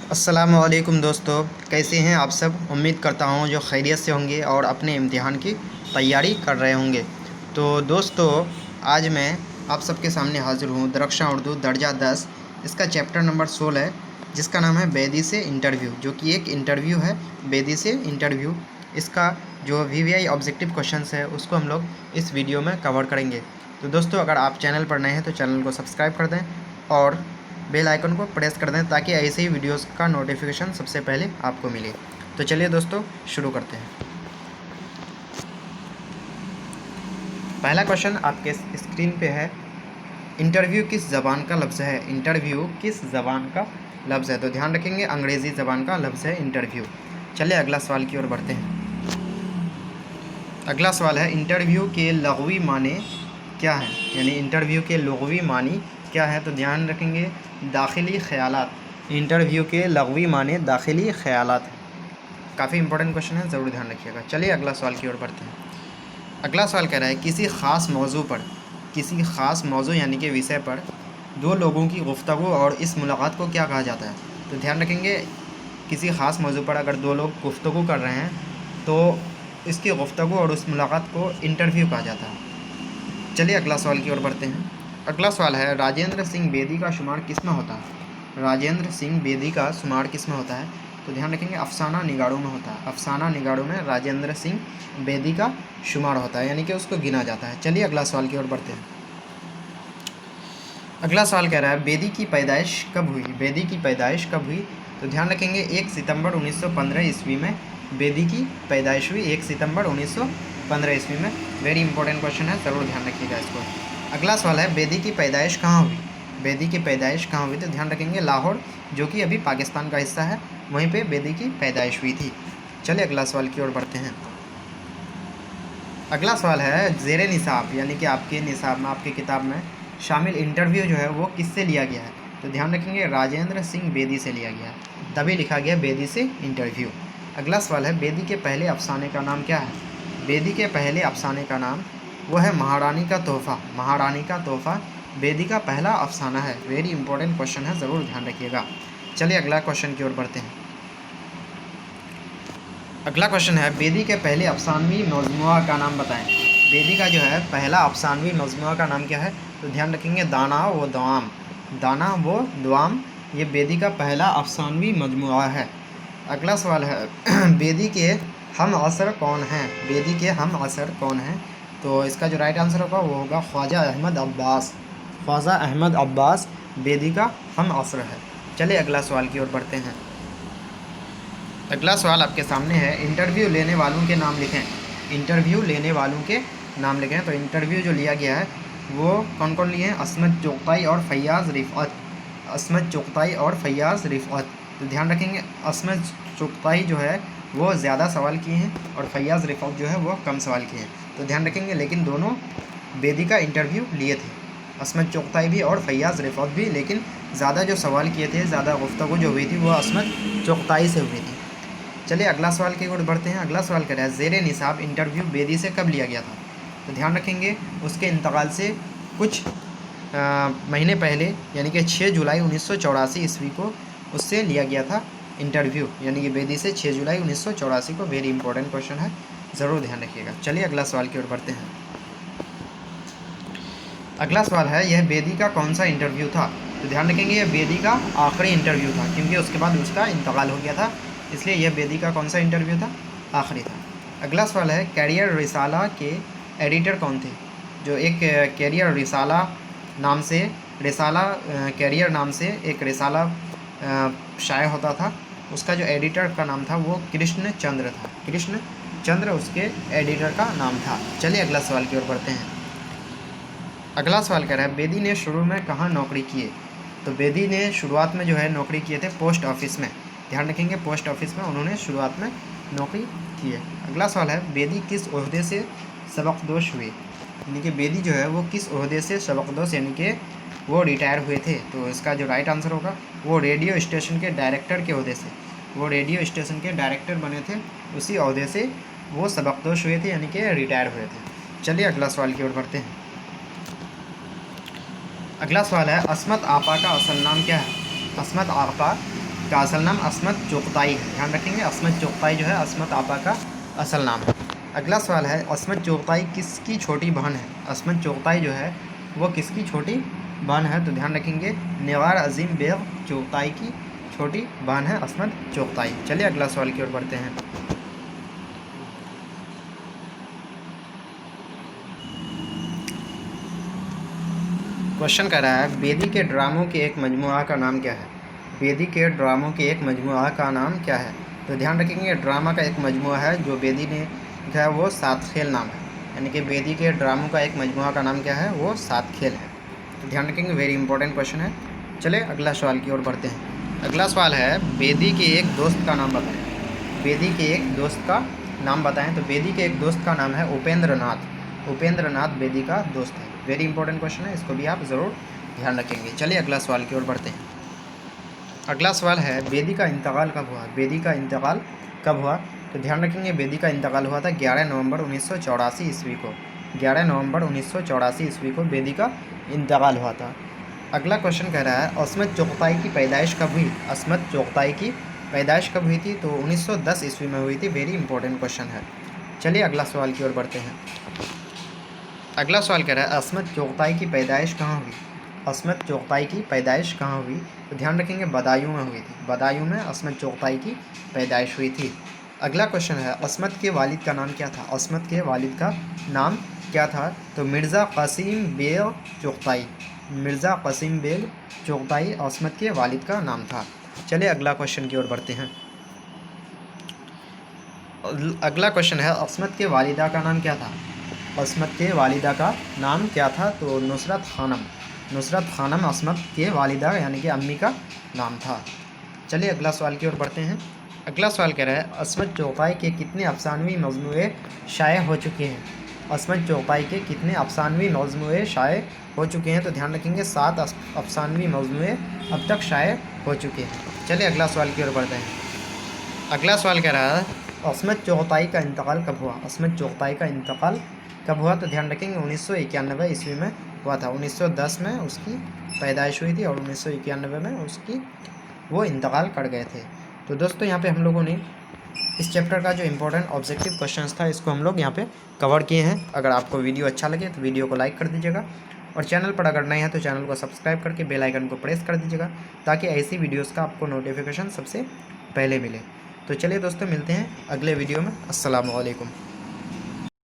अस्सलामुअलैकुम दोस्तों, कैसे हैं आप सब। उम्मीद करता हूं जो खैरियत से होंगे और अपने इम्तिहान की तैयारी कर रहे होंगे। तो दोस्तों, आज मैं आप सबके सामने हाज़िर हूं दरख्शां उर्दू दर्जा 10, इसका चैप्टर नंबर 16 है, जिसका नाम है बेदी से इंटरव्यू, जो कि एक इंटरव्यू है। बेदी से इंटरव्यू, इसका जो वीवीआई ऑब्जेक्टिव क्वेश्चंस है उसको हम लोग इस वीडियो में कवर करेंगे। तो दोस्तों, अगर आप चैनल पर नए हैं तो चैनल को सब्सक्राइब कर दें और बेल आइकन को प्रेस कर दें, ताकि ऐसे ही वीडियोस का नोटिफिकेशन सबसे पहले आपको मिले। तो चलिए दोस्तों, शुरू करते हैं। पहला क्वेश्चन आपके स्क्रीन पे है, इंटरव्यू किस ज़बान का लफ्ज़ है। इंटरव्यू किस ज़बान का लफ्ज़ है, तो ध्यान रखेंगे अंग्रेज़ी ज़बान का लफ्ज़ है इंटरव्यू। चलिए अगला सवाल की ओर बढ़ते हैं। अगला सवाल है, इंटरव्यू के लग़वी माने क्या है, यानी इंटरव्यू के लग़वी मानी क्या है। तो ध्यान रखेंगे दाखिली ख़यालात। इंटरव्यू के लग़वी माने दाखिली ख़यालात। काफ़ी इंपॉर्टेंट क्वेश्चन है, ज़रूर ध्यान रखिएगा। चलिए अगला सवाल की ओर बढ़ते हैं। अगला सवाल कह रहा है, किसी ख़ास मौजू पर, किसी ख़ास मौजू यानी कि विषय पर दो लोगों की गुफ्तगू और इस मुलाकात को क्या कहा जाता है। तो ध्यान रखेंगे किसी ख़ास मौजू पर अगर दो लोग गुफ्तगू कर रहे हैं तो इसकी गुफ्तगू और उस मुलाकात को इंटरव्यू कहा जाता है। चलिए अगला सवाल की ओर बढ़ते हैं। अगला सवाल है, राजेंद्र सिंह बेदी का शुमार किस में होता है। राजेंद्र सिंह बेदी का शुमार किस में होता है। तो ध्यान रखेंगे अफसाना निगाड़ों में होता है। अफसाना निगाड़ों में राजेंद्र सिंह बेदी का शुमार होता है, यानी कि उसको गिना जाता है। चलिए अगला सवाल की ओर बढ़ते हैं। अगला सवाल कह रहा है, बेदी की पैदाइश कब हुई। बेदी की पैदाइश कब हुई। तो ध्यान रखेंगे 1 सितंबर 1915 ईस्वी में बेदी की पैदाइश हुई। 1 सितंबर 1915 ईस्वी में। वेरी इंपॉर्टेंट क्वेश्चन है, ज़रूर ध्यान रखिएगा इसको। अगला सवाल है, बेदी की पैदाइश कहाँ हुई। बेदी की पैदाइश कहाँ हुई। तो ध्यान रखेंगे लाहौर, जो कि अभी पाकिस्तान का हिस्सा है, वहीं पे बेदी की पैदाइश हुई थी। चलिए अगला सवाल की ओर बढ़ते हैं। अगला सवाल है, ज़ेरे निसाब यानी कि आपके निसाब में, आपकी किताब में शामिल इंटरव्यू जो है वो किससे लिया गया है। तो ध्यान रखेंगे राजेंद्र सिंह बेदी से लिया गया है, तभी लिखा गया बेदी से इंटरव्यू। अगला सवाल है, बेदी के पहले अफसाने का नाम क्या है। बेदी के पहले अफसाने का नाम वो है महारानी का तोहफ़ा। महारानी का तोहफ़ा बेदी का पहला अफसाना है। वेरी इंपॉर्टेंट क्वेश्चन है, ज़रूर ध्यान रखिएगा। चलिए अगला क्वेश्चन की ओर बढ़ते हैं। अगला क्वेश्चन है, बेदी के पहले अफसानवी मजमुआ का नाम बताएं। बेदी का जो है पहला अफसानवी मजमुआ का नाम क्या है। तो ध्यान रखेंगे दाना व दवाम। दाना व दवाम, ये बेदी का पहला अफसानवी मजमुआ है। अगला सवाल है, बेदी के हम असर कौन हैं। बेदी के हम असर कौन हैं। तो इसका जो राइट आंसर होगा वो होगा ख्वाजा अहमद अब्बास। ख्वाजा अहमद अब्बास बेदी का हम असर है। चलिए अगला सवाल की ओर बढ़ते हैं। अगला सवाल आपके सामने है, इंटरव्यू लेने वालों के नाम लिखें। इंटरव्यू लेने वालों के नाम लिखें। तो इंटरव्यू जो लिया गया है वो कौन कौन लिए हैं, असमत चुगताई और फैयाज़ रिफ़अत। असमत चुगताई और फैयाज़ रिफ़अत। तो ध्यान रखेंगे असमत चुगताई जो है वो ज़्यादा सवाल किए हैं और फैयाज़ रिफ़अत जो है वो कम सवाल किए हैं। तो ध्यान रखेंगे, लेकिन दोनों बेदी का इंटरव्यू लिए थे, असमत चुगताई भी और फैयाज़ रिफ़अत भी, लेकिन ज़्यादा जो सवाल किए थे, ज़्यादा गुफ्तगू जो हुई थी वो असमत चुगताई से हुई थी। चलिए अगला सवाल की ओर बढ़ते हैं। अगला सवाल कर रहा है, ज़ेरे निसाब इंटरव्यू बेदी से कब लिया गया था। तो ध्यान रखेंगे उसके इंतकाल से कुछ महीने पहले, यानी कि 6 जुलाई 1984 ईस्वी को उससे लिया गया था इंटरव्यू, यानी कि बेदी से 6 जुलाई 1984 को। वेरी इंपॉर्टेंट क्वेश्चन है, ज़रूर ध्यान रखिएगा। चलिए अगला सवाल की ओर बढ़ते हैं। अगला सवाल है, यह बेदी का कौन सा इंटरव्यू था। तो ध्यान रखेंगे यह बेदी का आखिरी इंटरव्यू था, क्योंकि उसके बाद उसका इंतकाल हो गया था, इसलिए यह बेदी का कौन सा इंटरव्यू था, आखिरी था। अगला सवाल है, कैरियर रिसाला के एडिटर कौन थे। जो एक कैरियर रिसाला नाम से, रिसाला कैरियर नाम से एक रिसाला शाये होता था, उसका जो एडिटर का नाम था वो कृष्ण चंद्र था। कृष्ण चंद्र उसके एडिटर का नाम था। चलिए अगला सवाल की ओर बढ़ते हैं। अगला सवाल कह रहा है, बेदी ने शुरू में कहाँ नौकरी किए। तो बेदी ने शुरुआत में जो है नौकरी किए थे पोस्ट ऑफिस में। ध्यान रखेंगे पोस्ट ऑफिस में उन्होंने शुरुआत में नौकरी की है। अगला सवाल है, बेदी किस ओहदे से सबकदोश हुए। यानी कि बेदी जो है वो किस ओहदे से सबकदोश, यानी कि वो रिटायर हुए थे। तो इसका जो राइट आंसर होगा वो रेडियो स्टेशन के डायरेक्टर के ओहदे से, वो रेडियो स्टेशन के डायरेक्टर बने थे, उसी ओहदे से वो सबकदोश हुए थे, यानी कि रिटायर हुए थे। चलिए अगला सवाल की ओर बढ़ते हैं। अगला सवाल है, असमत आपा का असल नाम क्या है। असमत आपा का असल नाम अस्मत चुगताई है। ध्यान रखेंगे, अस्मत चुगताई जो है अस्मत आपा का असल नाम है। अगला सवाल है, अस्मत चुगताई किसकी छोटी बहन है? अस्मत चुगताई जो है वो किसकी छोटी बहन है? तो ध्यान रखेंगे, निगार अजीम बेग चुगताई की छोटी बहन है अस्मत चुगताई। चलिए अगला सवाल की ओर बढ़ते हैं। क्वेश्चन कह रहा है, बेदी के ड्रामों के एक मजमुआ का नाम क्या है? बेदी के ड्रामों के एक मजमुआ का नाम क्या है? तो ध्यान रखेंगे, ड्रामा का एक मजमुआ है जो बेदी ने लिखा है वो सात खेल नाम है। यानी कि बेदी के ड्रामों का एक मजमुआ का नाम क्या है? वो सात खेल है। तो ध्यान रखेंगे, वेरी इंपॉर्टेंट क्वेश्चन है। चले अगला सवाल की ओर बढ़ते हैं। अगला सवाल है, बेदी के एक दोस्त का नाम बताएं। बेदी के एक दोस्त का नाम बताएं। तो बेदी के एक दोस्त का नाम है उपेंद्र नाथ। उपेंद्र नाथ बेदी का दोस्त है। वेरी इंपॉर्टेंट क्वेश्चन है, इसको भी आप ज़रूर ध्यान रखेंगे। चलिए अगला सवाल की ओर बढ़ते हैं। अगला सवाल है, बेदी का इंतकाल कब हुआ? बेदी का इंतकाल कब हुआ? तो ध्यान रखेंगे, बेदी का इंतकाल हुआ था 11 नवंबर 1984 ईस्वी को। 11 नवंबर 1984 ईस्वी को बेदी का इंतकाल हुआ था। अगला क्वेश्चन कह रहा है, अस्मत चुगताई की पैदाइश कब हुई? अस्मत चुगताई की पैदाइश कब हुई थी? तो 1910 ईस्वी में हुई थी। वेरी इंपॉर्टेंट क्वेश्चन है। चलिए अगला सवाल की ओर बढ़ते हैं। अगला सवाल कह रहा है, अस्मत चुगताई की पैदाइश कहाँ हुई? अस्मत चुगताई की पैदाइश कहाँ हुई? तो ध्यान रखेंगे, बदायूं में हुई थी। बदायूं में अस्मत चुगताई की पैदाइश हुई थी। अगला क्वेश्चन है, अस्मत के वालिद का नाम क्या था? अस्मत के वालिद का नाम क्या था? तो मिर्ज़ा क़सीम बेग चुगताई। मिर्ज़ा क़सीम बेग चुगताई अस्मत के वालिद का नाम था। चलिए अगला क्वेश्चन की ओर बढ़ते हैं। अगला क्वेश्चन है, अस्मत के वालिदा का नाम क्या था? अस्मत के वालिदा का नाम क्या था? तो नुसरत खानम। नुसरत खानम अस्मत के वालिदा यानी कि अम्मी का नाम था। चलिए अगला सवाल की ओर बढ़ते हैं। अगला सवाल कह रहा है, अस्मत चुगताई के कितने अफसानवी मजमूए शाये हो चुके हैं? अस्मत चुगताई के कितने अफसानवी मजमूए शाये हो चुके हैं? तो ध्यान रखेंगे, 7 अफसानवी मजमूए अब तक शाये हो चुके हैं। चलिए अगला सवाल की ओर बढ़ते हैं। अगला सवाल कह रहा है, अस्मत चुगताई का इंतकाल कब हुआ? अस्मत चुगताई का इंतकाल कब हुआ? तो ध्यान रखेंगे, 1991 ईस्वी में हुआ था। 1910 में उसकी पैदाइश हुई थी और 1991 में उसकी वो इंतकाल कर गए थे। तो दोस्तों यहाँ पे हम लोगों ने इस चैप्टर का जो इम्पोर्टेंट ऑब्जेक्टिव क्वेश्चंस था इसको हम लोग यहाँ पे कवर किए हैं। अगर आपको वीडियो अच्छा लगे तो वीडियो को लाइक कर दीजिएगा और चैनल पर अगर नए हैं तो चैनल को सब्सक्राइब करके बेल आइकन को प्रेस कर दीजिएगा ताकि ऐसी वीडियोज़ का आपको नोटिफिकेशन सबसे पहले मिले। तो चलिए दोस्तों, मिलते हैं अगले वीडियो में। अस्सलाम वालेकुम।